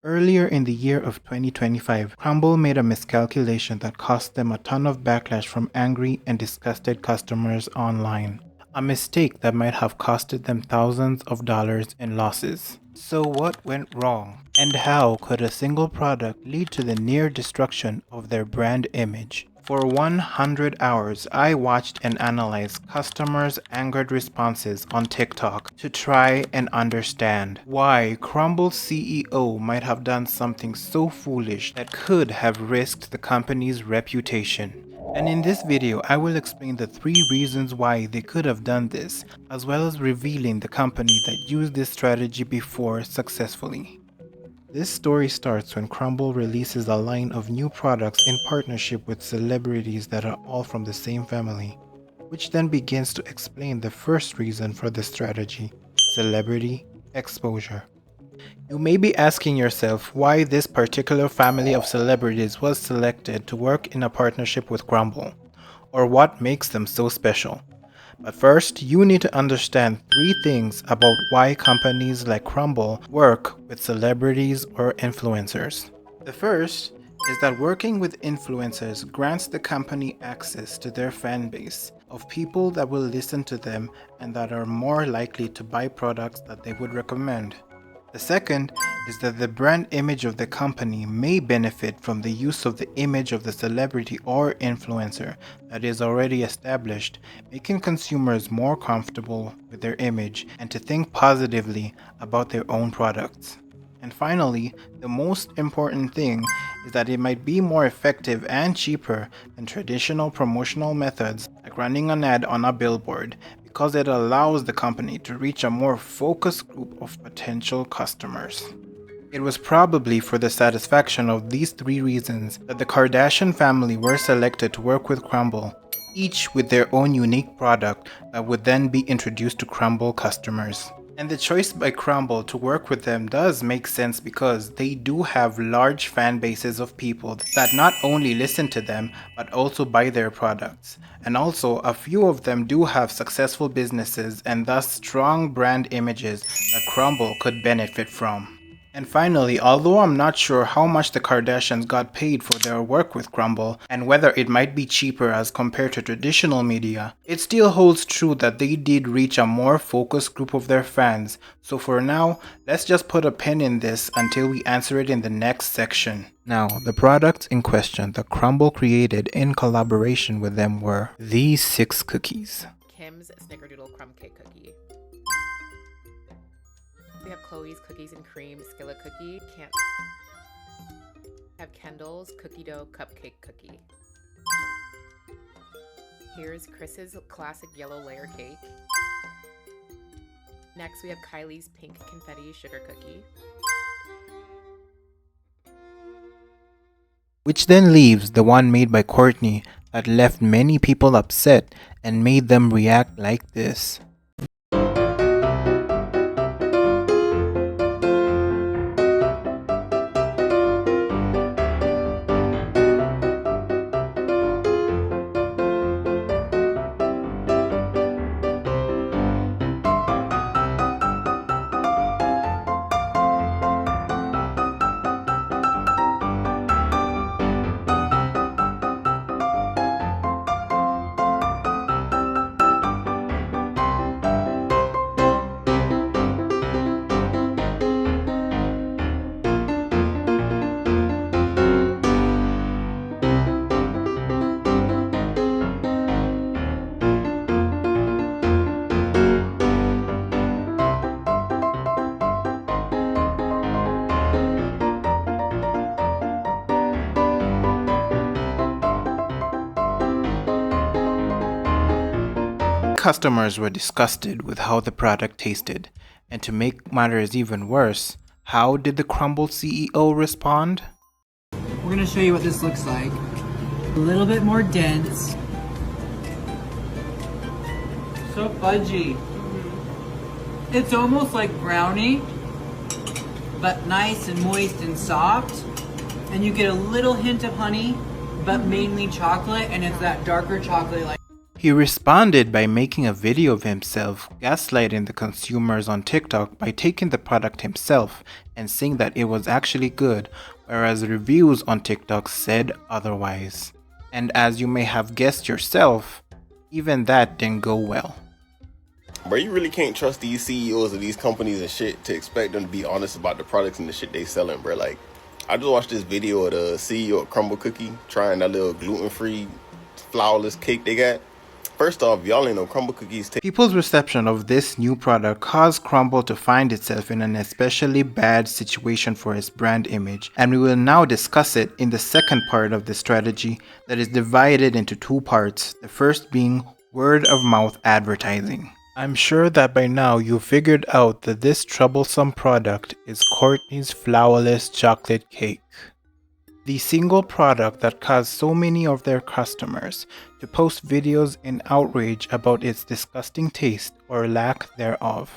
Earlier in the year of 2025, Crumbl made a miscalculation that cost them a ton of backlash from angry and disgusted customers online. A mistake that might have costed them thousands of dollars in losses. So what went wrong? And how could a single product lead to the near destruction of their brand image? For 100 hours, I watched and analyzed customers' angered responses on TikTok to try and understand why Crumbl's CEO might have done something so foolish that could have risked the company's reputation. And in this video, I will explain the 3 reasons why they could have done this, as well as revealing the company that used this strategy before successfully. This story starts when Crumbl releases a line of new products in partnership with celebrities that are all from the same family, which then begins to explain the first reason for the strategy: celebrity exposure. You may be asking yourself why this particular family of celebrities was selected to work in a partnership with Crumbl, or what makes them so special. But first, you need to understand 3 things about why companies like Crumbl work with celebrities or influencers. The first is that working with influencers grants the company access to their fan base of people that will listen to them and that are more likely to buy products that they would recommend. The second is that the brand image of the company may benefit from the use of the image of the celebrity or influencer that is already established, making consumers more comfortable with their image and to think positively about their own products. And finally, the most important thing is that it might be more effective and cheaper than traditional promotional methods like running an ad on a billboard, because it allows the company to reach a more focused group of potential customers. It was probably for the satisfaction of these 3 reasons that the Kardashian family were selected to work with Crumbl, each with their own unique product that would then be introduced to Crumbl customers. And the choice by Crumbl to work with them does make sense because they do have large fan bases of people that not only listen to them but also buy their products. And also, a few of them do have successful businesses and thus strong brand images that Crumbl could benefit from. And finally, although I'm not sure how much the Kardashians got paid for their work with Crumbl and whether it might be cheaper as compared to traditional media, it still holds true that they did reach a more focused group of their fans. So for now, let's just put a pin in this until we answer it in the next section. Now, the products in question that Crumbl created in collaboration with them were these 6 cookies. Kim's Snickerdoodle Crumb Cake Cookie. We have Chloe's Cookies and Cream Skillet Cookie. Can't have Kendall's Cookie Dough Cupcake Cookie. Here's Chris's Classic Yellow Layer Cake. Next we have Kylie's Pink Confetti Sugar Cookie. Which then leaves the one made by Courtney that left many people upset and made them react like this. Customers were disgusted with how the product tasted, and to make matters even worse, how did the Crumbl CEO respond? We're going to show you what this looks like. A little bit more dense. So fudgy. It's almost like brownie, but nice and moist and soft. And you get a little hint of honey, but mainly chocolate, and it's that darker chocolate like. He responded by making a video of himself gaslighting the consumers on TikTok by taking the product himself and saying that it was actually good, whereas reviews on TikTok said otherwise. And as you may have guessed yourself, even that didn't go well. Bro, you really can't trust these CEOs of these companies and shit to expect them to be honest about the products and the shit they selling, bro. Like, I just watched this video of the CEO of Crumbl Cookie trying that little gluten-free, flourless cake they got. First off, y'all ain't know Crumbl Cookies People's reception of this new product caused Crumbl to find itself in an especially bad situation for its brand image, and we will now discuss it in the second part of the strategy that is divided into two parts, the first being word of mouth advertising. I'm sure that by now you figured out that this troublesome product is Courtney's flourless chocolate cake. The single product that caused so many of their customers to post videos in outrage about its disgusting taste or lack thereof.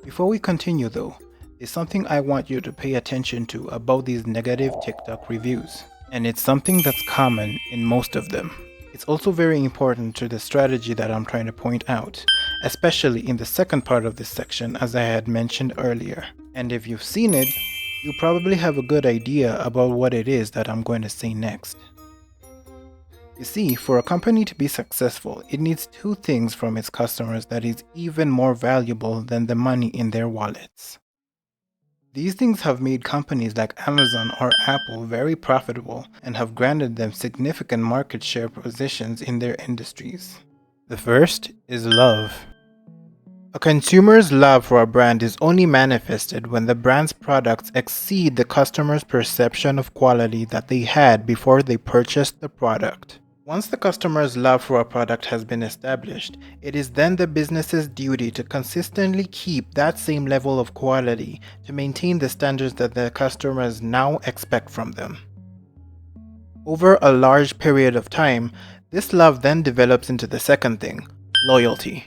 Before we continue though, there's something I want you to pay attention to about these negative TikTok reviews, and it's something that's common in most of them. It's also very important to the strategy that I'm trying to point out, especially in the second part of this section as I had mentioned earlier. And if you've seen it, you probably have a good idea about what it is that I'm going to say next. You see, for a company to be successful, it needs two things from its customers that is even more valuable than the money in their wallets. These things have made companies like Amazon or Apple very profitable and have granted them significant market share positions in their industries. The first is love. A consumer's love for a brand is only manifested when the brand's products exceed the customer's perception of quality that they had before they purchased the product. Once the customer's love for a product has been established, it is then the business's duty to consistently keep that same level of quality to maintain the standards that the customers now expect from them. Over a large period of time, this love then develops into the second thing, loyalty.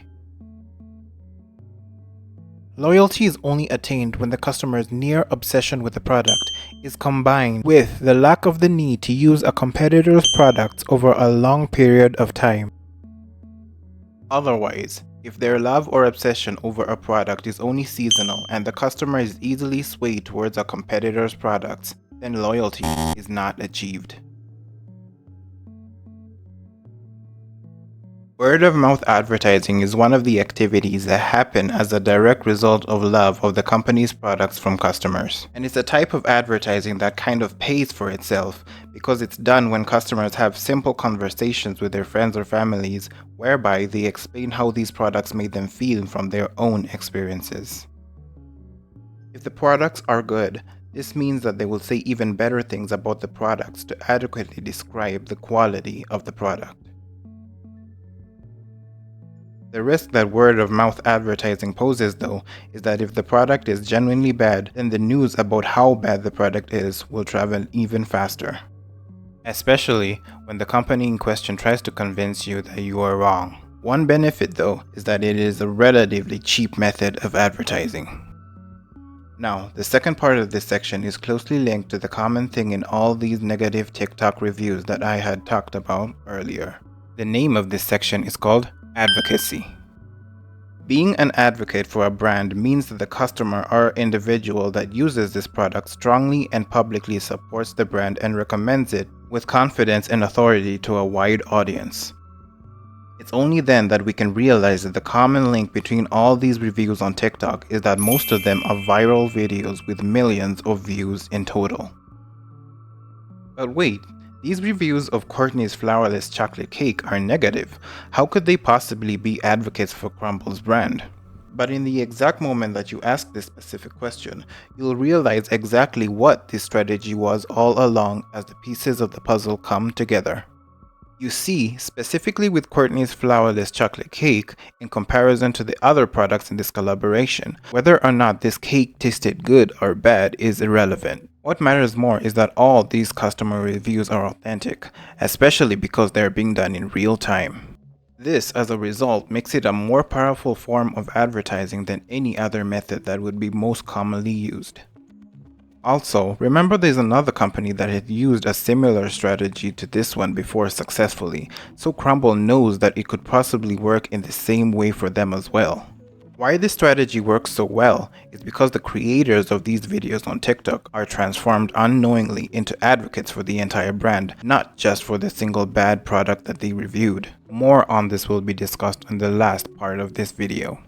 Loyalty is only attained when the customer's near obsession with the product is combined with the lack of the need to use a competitor's products over a long period of time. Otherwise, if their love or obsession over a product is only seasonal and the customer is easily swayed towards a competitor's products, then loyalty is not achieved. Word of mouth advertising is one of the activities that happen as a direct result of love of the company's products from customers. And it's a type of advertising that kind of pays for itself because it's done when customers have simple conversations with their friends or families whereby they explain how these products made them feel from their own experiences. If the products are good, this means that they will say even better things about the products to adequately describe the quality of the product. The risk that word of mouth advertising poses though is that if the product is genuinely bad, then the news about how bad the product is will travel even faster. Especially when the company in question tries to convince you that you are wrong. One benefit though is that it is a relatively cheap method of advertising. Now, the second part of this section is closely linked to the common thing in all these negative TikTok reviews that I had talked about earlier. The name of this section is called advocacy. Being an advocate for a brand means that the customer or individual that uses this product strongly and publicly supports the brand and recommends it with confidence and authority to a wide audience. It's only then that we can realize that the common link between all these reviews on TikTok is that most of them are viral videos with millions of views in total. But wait, these reviews of Courtney's flourless chocolate cake are negative. How could they possibly be advocates for Crumbl's brand? But in the exact moment that you ask this specific question, you'll realize exactly what this strategy was all along as the pieces of the puzzle come together. You see, specifically with Courtney's flourless chocolate cake, in comparison to the other products in this collaboration, whether or not this cake tasted good or bad is irrelevant. What matters more is that all these customer reviews are authentic, especially because they're being done in real time. This, as a result, makes it a more powerful form of advertising than any other method that would be most commonly used. Also, remember there's another company that had used a similar strategy to this one before successfully, so Crumbl knows that it could possibly work in the same way for them as well. Why this strategy works so well is because the creators of these videos on TikTok are transformed unknowingly into advocates for the entire brand, not just for the single bad product that they reviewed. More on this will be discussed in the last part of this video.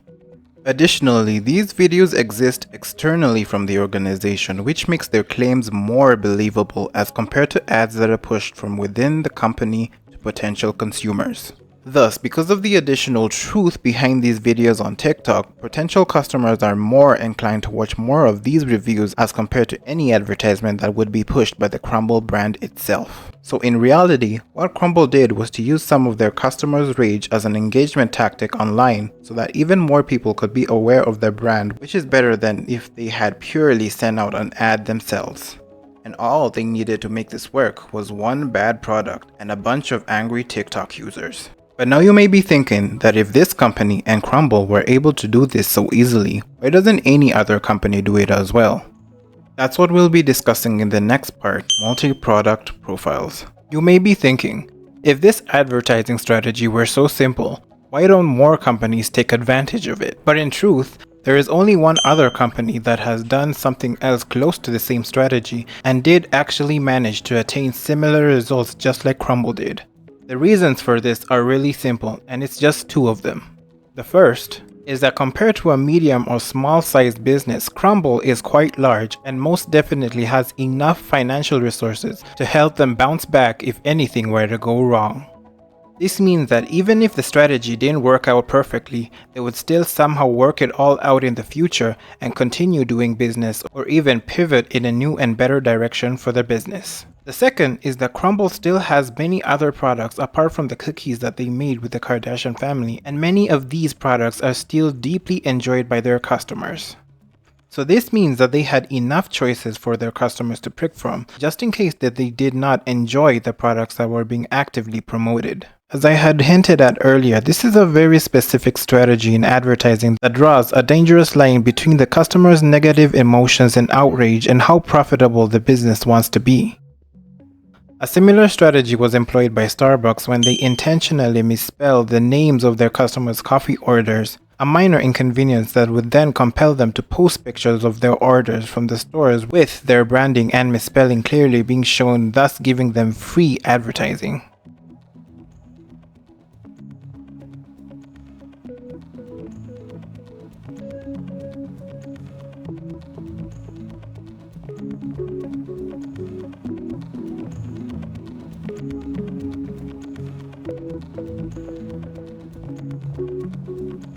Additionally, these videos exist externally from the organization, which makes their claims more believable as compared to ads that are pushed from within the company to potential consumers. Thus, because of the additional truth behind these videos on TikTok, potential customers are more inclined to watch more of these reviews as compared to any advertisement that would be pushed by the Crumbl brand itself. So in reality, what Crumbl did was to use some of their customers' rage as an engagement tactic online so that even more people could be aware of their brand, which is better than if they had purely sent out an ad themselves. And all they needed to make this work was one bad product and a bunch of angry TikTok users. But now you may be thinking that if this company and Crumbl were able to do this so easily, why doesn't any other company do it as well? That's what we'll be discussing in the next part, multi-product profiles. You may be thinking, if this advertising strategy were so simple, why don't more companies take advantage of it? But in truth, there is only one other company that has done something else close to the same strategy and did actually manage to attain similar results just like Crumbl did. The reasons for this are really simple, and it's just two of them. The first is that compared to a medium or small sized business, Crumbl is quite large and most definitely has enough financial resources to help them bounce back if anything were to go wrong. This means that even if the strategy didn't work out perfectly, they would still somehow work it all out in the future and continue doing business or even pivot in a new and better direction for their business. The second is that Crumbl still has many other products apart from the cookies that they made with the Kardashian family, and many of these products are still deeply enjoyed by their customers. So this means that they had enough choices for their customers to pick from, just in case that they did not enjoy the products that were being actively promoted. As I had hinted at earlier, this is a very specific strategy in advertising that draws a dangerous line between the customer's negative emotions and outrage and how profitable the business wants to be. A similar strategy was employed by Starbucks when they intentionally misspelled the names of their customers' coffee orders, a minor inconvenience that would then compel them to post pictures of their orders from the stores with their branding and misspelling clearly being shown, thus giving them free advertising.